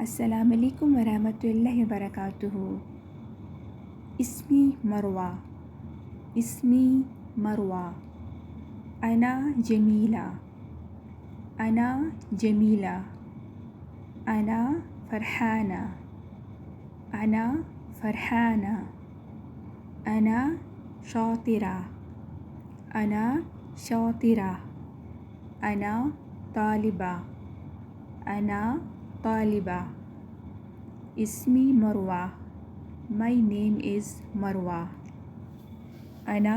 अस्सलामुअलैकुम वरहमतुल्लाहि वबरकातुहू। इस्मी मरवा, इस्मी मरवा। अना जमीला, अना जमीला। अना फरहाना, अना फरहाना। अना शातिरा, अना शातिरा। अना तालिबा, अना तालिबा। इस्मी मरवा, my name is Marwa. Ana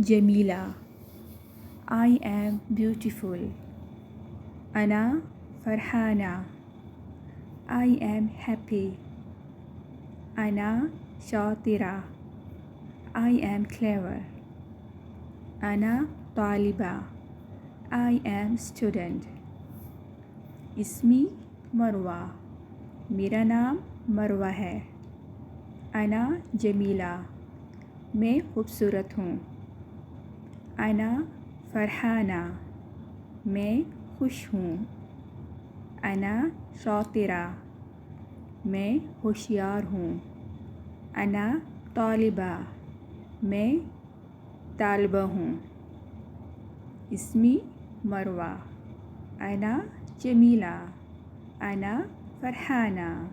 Jamila, I am beautiful. Ana Farhana, I am happy. Ana Shatira, I am clever. Ana Taliba, I am student. इस्मी मरवा, मेरा नाम मरवा है। अना जमीला, मैं खूबसूरत हूँ। अना फरहाना, मैं खुश हूँ। अना शातिरा, मैं होशियार हूँ। अना तालिबा, मैं तालिबा हूँ। इस्मी मरवा, अना जमीला, अना फरहाना,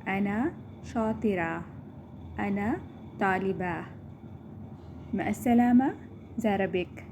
अना शातिरा, अना तालिबा। मअ अस्सलामा, ज़ारा बिक।